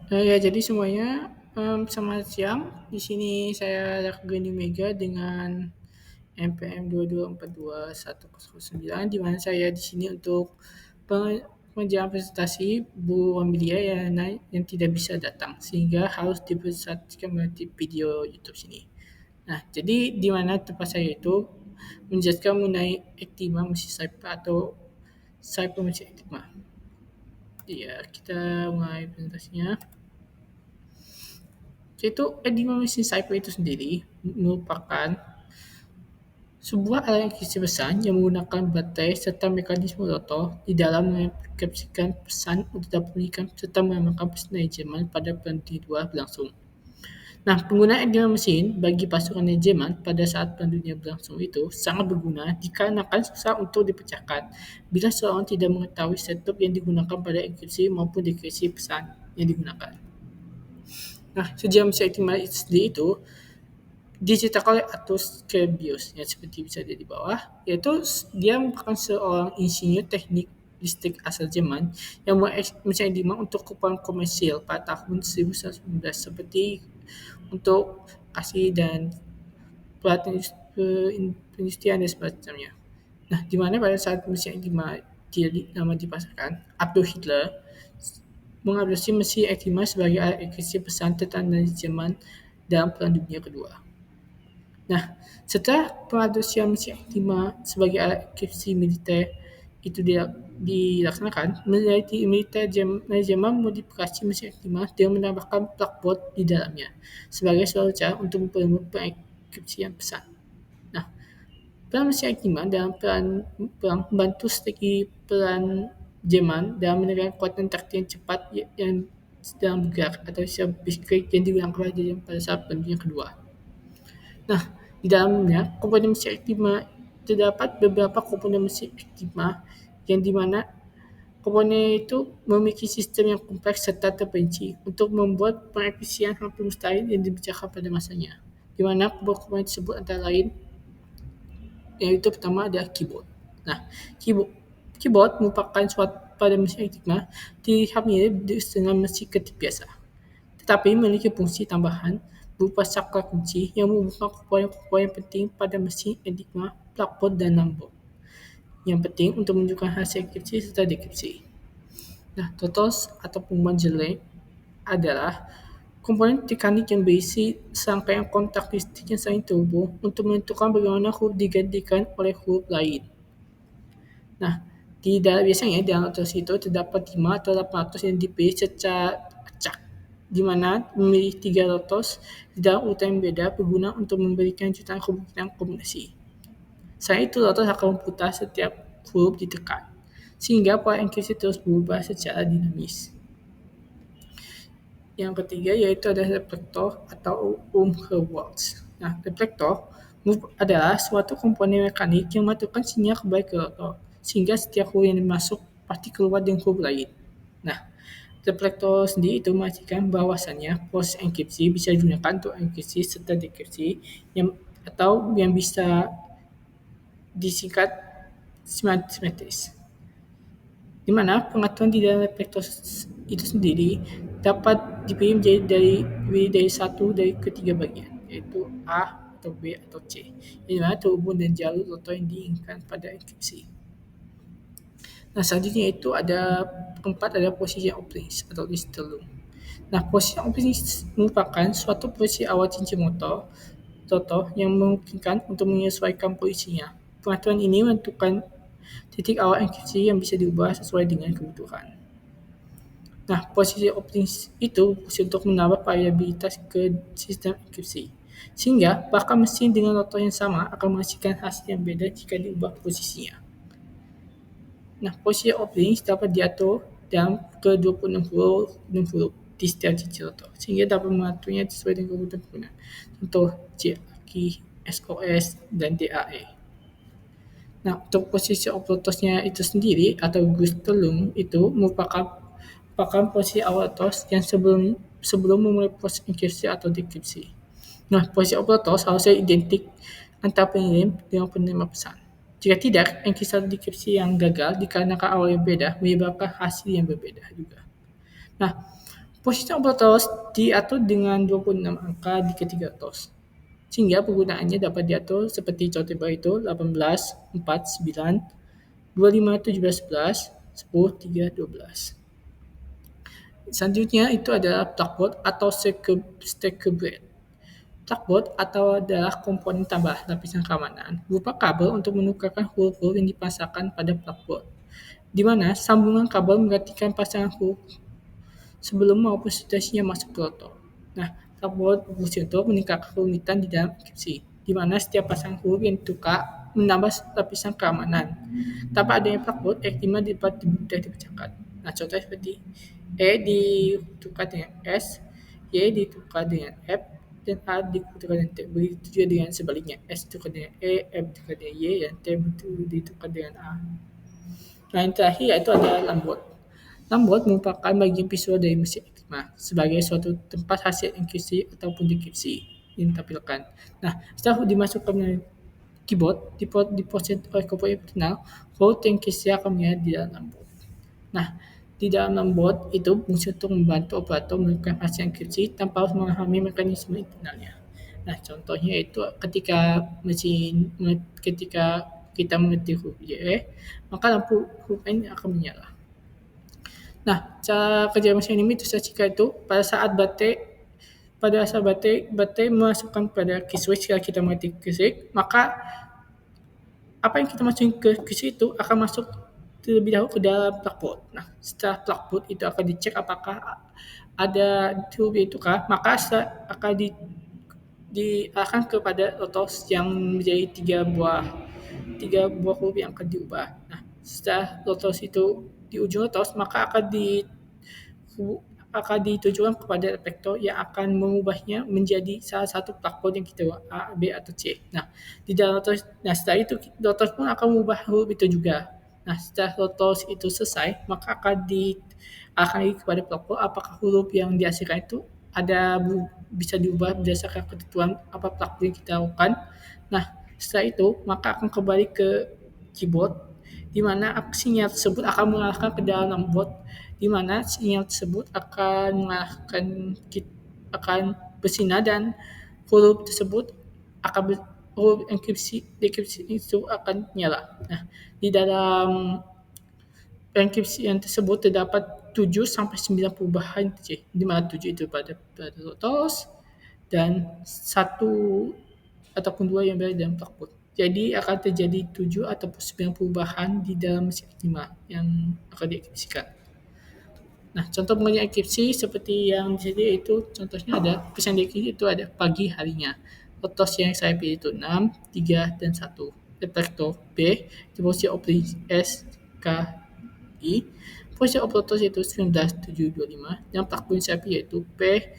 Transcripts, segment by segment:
Ya jadi semuanya, selamat siang. Di sini saya Gani Mega dengan NPM 2242109 di mana saya di sini untuk pengerjaan presentasi Bu Wamilia yang tidak bisa datang sehingga harus dipresentasikan melalui video YouTube sini. Nah, jadi di mana tempat saya itu menjelaskan mengenai ektima mesin Cypher atau Cypher mesin ektima. Iya, kita mulai presentasinya. Itu Edema mesin Cypher itu sendiri merupakan sebuah alat enkripsi besar yang menggunakan baterai serta mekanisme rotor di dalam mengekspresikan pesan untuk dapat mengikat serta mengamankan pesan pada pelan dunia berlangsung. Nah, penggunaan edema mesin bagi pasukan manajemen pada saat perang dunia berlangsung itu sangat berguna dikarenakan susah untuk dipecahkan bila seorang tidak mengetahui setup yang digunakan pada enkripsi maupun dekripsi pesan yang digunakan. Nah, sejarah mesin sendiri itu diceritakan oleh Arthur Scabius yang seperti bisa dilihat di bawah, yaitu dia merupakan seorang insinyur teknik listrik asal Jerman yang mencari demand untuk keperluan komersial pada tahun 1919 seperti untuk ASI dan pelatihan perindustrian dan semacamnya. Nah, di mana pada saat mesin Enigma dipasarkan, Adolf Hitler mengadopsi mesin Enigma sebagai alat enkripsi pesan tentang dari Jerman dalam Perang Dunia Kedua. Nah, setelah pengadopsian mesin Enigma sebagai alat enkripsi militer itu dilaksanakan, militer Jerman memodifikasi mesin Enigma dengan menambahkan plugboard di dalamnya sebagai salah satu cara untuk mempermudah pengenkripsian pesan. Nah, peran mesin Enigma dalam perang membantu strategi peran Jerman dalam menekan kekuatan taktik yang cepat yang sedang bergerak atau biskuit yang digunakan pada saat Perang Dunia Kedua. Nah, di dalamnya komponen mesin Enigma terdapat beberapa komponen mesin Enigma yang dimana komponen itu memiliki sistem yang kompleks serta terperinci untuk membuat pengekspresian hampir mustahil yang dibicarakan pada masanya. Di mana komponen tersebut antara lain yaitu pertama adalah keyboard. Nah, keyboard merupakan suatu pada mesin Enigma tidak mirip dengan mesin ketik biasa, tetapi memiliki fungsi tambahan berupa saklar kunci yang merupakan komponen penting pada mesin Enigma, plugboard, dan numbboard yang penting untuk menunjukkan hasil enkripsi serta dekripsi. Nah, totals atau pengumuman jelek adalah komponen tekanik yang berisi serangkaian kontak listrik yang saling terhubung untuk menentukan bagaimana huruf digantikan oleh huruf lain. Nah, biasanya dalam rotor itu terdapat 5 atau 800 yang dipilih secara acak, di mana memilih 3 rotos di dalam urutan yang berbeda berguna untuk memberikan jutaan kemungkinan kombinasi. Selain itu, rotor akan memutar setiap huruf ditekan, sehingga pola enkripsi terus berubah secara dinamis. Yang ketiga yaitu ada reflektor atau Umhverwalls. Nah, reflektor adalah suatu komponen mekanik yang memantulkan sinyal kembali ke rotor, sehingga setiap huruf yang masuk pasti keluar dengan huruf lain. Nah, reflektor sendiri itu memastikan bahwasannya proses enkripsi bisa digunakan untuk enkripsi serta dekripsi atau yang bisa disingkat simetris, di mana pengaturan di dalam reflektor itu sendiri dapat dipilih dari satu dari ketiga bagian, yaitu A atau B atau C, yang mana terhubung dengan jalur rotor yang diinginkan pada enkripsi. Nah, selanjutnya itu keempat ada posisi openings atau distelum. Nah, posisi openings merupakan suatu posisi awal cincin rotor yang memungkinkan untuk menyesuaikan posisinya. Pengaturan ini menentukan titik awal enkripsi yang bisa diubah sesuai dengan kebutuhan. Nah, posisi openings itu berfungsi untuk menambah variabilitas ke sistem enkripsi, sehingga bahkan mesin dengan rotor yang sama akan menghasilkan hasil yang beda jika diubah posisinya. Nah, posisi openings dapat diatur dalam ke-26 huruf di setiap cincin rotor, sehingga dapat mengaturnya sesuai dengan kebutuhan pengguna. Contoh JAK, SOS, dan DAE. Nah, untuk posisi operatosnya itu sendiri atau Gustellum itu merupakan posisi awal tos yang sebelum memulai proses enkripsi atau dekripsi. Nah, posisi operator harusnya identik antara pengirim dengan penerima pesan. Jika tidak, enkripsi atau dekripsi yang gagal dikarenakan awal yang berbeda menyebabkan hasil yang berbeda juga. Nah, Posisi operator diatur dengan 26 angka di ketiga tos, sehingga penggunaannya dapat diatur seperti contoh bawah itu 18, 4, 9, 25, 17, 11, 10, 3, 12. Selanjutnya itu adalah plugboard atau circuit. Plugboard atau adalah komponen tambah lapisan keamanan berupa kabel untuk menukarkan huruf-huruf yang dipasangkan pada plugboard, di mana sambungan kabel menggantikan pasangan huruf sebelum maupun setelahnya masuk ke rotor. Nah, plugboard berfungsi untuk meningkatkan kerumitan di dalam enkripsi, di mana setiap pasang huruf yang ditukar menambah lapisan keamanan. Tanpa adanya plugboard, enigma dapat mudah dipecahkan. Nah, contohnya seperti E ditukar dengan S, Y ditukar dengan F, dan A ditukar dengan T. Begitu juga dengan sebaliknya, S ditukar dengan E, F ditukar dengan Y, dan T ditukar dengan A. Nah, yang terakhir yaitu adalah lambot. Lambot merupakan bagian visual dari mesin Enigma sebagai suatu tempat hasil enkripsi ataupun dekripsi yang ditampilkan. Nah, setelah dimasukkan ke keyboard, diproses oleh komponen internal, huruf enkripsi akan menyala di dalam lambot. Nah, di dalam lambot itu fungsi untuk membantu operator melakukan hasil enkripsi tanpa harus memahami mekanisme internalnya. Nah, contohnya itu ketika kita mengetik huruf Y, maka lampu huruf N akan menyala. Nah, cara kerja mesin ini itu jika itu pada saat baterai memasukkan pada key switch kalau kita mengetik key switch, maka apa yang kita masukin ke key switch itu akan masuk terlebih dahulu ke dalam plugboard. Nah, setelah plugboard itu akan dicek apakah ada huruf itu kah, maka akan diarahkan kepada lotos yang menjadi tiga buah huruf yang akan diubah. Nah, setelah lotos itu di ujung lotos, maka akan ditujukan kepada reflektor yang akan mengubahnya menjadi salah satu plugboard yang kita buat A, B, atau C. Nah, di dalam lotos, nah setelah itu lotos pun akan mengubah huruf itu juga. Nah, setelah lotos itu selesai, maka akan kepada plugboard apakah huruf yang dihasilkan itu bisa diubah berdasarkan ketentuan apa plugboard yang kita lakukan. Nah, setelah itu maka akan kembali ke keyboard, di mana sinyal tersebut akan mengarahkan ke dalam board, di mana sinyal tersebut akan bersinar dan huruf tersebut huruf dekripsi itu akan nyala. Nah, di dalam enkripsi yang tersebut terdapat 7 sampai 9 perubahan C, di mana 7 itu pada lotos dan satu ataupun dua yang berada dalam plugboard. Jadi akan terjadi 7 ataupun 9 perubahan di dalam mesin Enigma yang akan dieksekusikan. Nah, contoh pengerjaan enkripsi seperti yang disini itu contohnya ada pesan dekripsi itu ada pagi harinya. Lotos yang saya pilih itu 6, 3, dan 1. Reflektor B, posisi operasi S, K, I. Posisi operator yaitu 19725 dan plugboard yang saya pilih yaitu P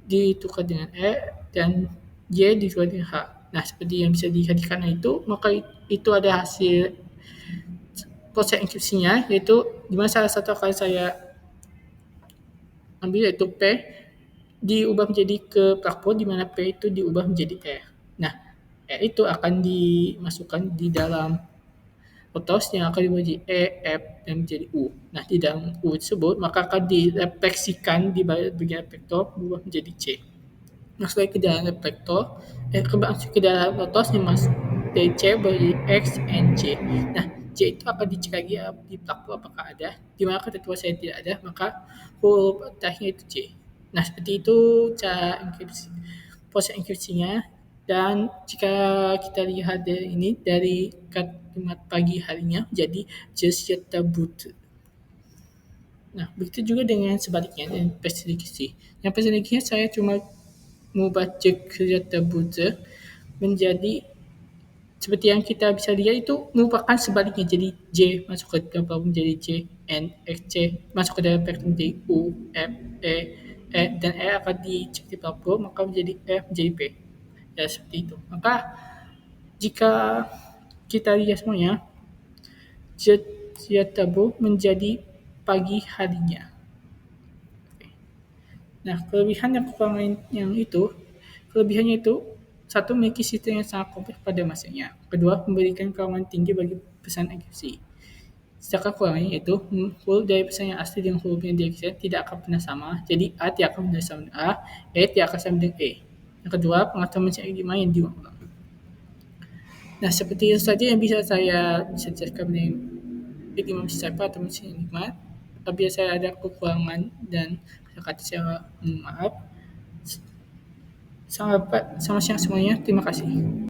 ditukar dengan E dan Y ditukar dengan H. Nah, seperti yang bisa dihadikan itu, maka itu ada hasil proses enkripsinya, yaitu di mana salah satu akan saya ambil yaitu P diubah menjadi ke plugboard, di mana P itu diubah menjadi E. Nah, E itu akan dimasukkan di dalam lotos yang akan diubah menjadi E, F, dan menjadi U. Nah, di dalam U tersebut, maka akan direfleksikan di bagian reflektor berubah menjadi C. Masuk ke dalam reflektor, masuk ke dalam lotos yang masuk dari C beri X and J. Nah, J itu akan dicek lagi di plugboard apakah ada. Di mana ketentuan saya tidak ada, maka huruf terakhir itu J. Nah, seperti itu cara proses enkripsinya. Dan jika kita lihat dari ini, dari kalimat pagi harinya menjadi Jessica Boot. Nah, begitu juga dengan sebaliknya, dengan persediaan. Yang persediaan saya cuma mengubah Jessica Boot menjadi seperti yang kita bisa lihat itu merupakan sebaliknya, jadi J masuk ke dalam menjadi J, N, X, C masuk ke dalam vektor menjadi U, F, E, dan E akan dicek di plugboard maka menjadi F menjadi P. Ya, seperti itu. Maka jika kita lihat semuanya, Jetabu menjadi pagi harinya. Nah, kelebihannya itu satu, memiliki sistem yang sangat kompleks pada masanya. Kedua, memberikan keamanan tinggi bagi pesan enkripsi. Sedangkan kurangnya yaitu huruf dari pesan yang asli dengan huruf yang diregistrasi tidak akan pernah sama. Jadi A tidak akan pernah sama dengan A, E tidak akan sama dengan E. Yang kedua, pengaturan mencari lima yang diulang-ulang. Nah, seperti itu saja yang bisa jelaskan mengenai enigma mesin cipher atau mesin enigma. Apabila saya ada kekurangan dan kata-kata saya mohon maaf. Selamat siang semuanya. Terima kasih.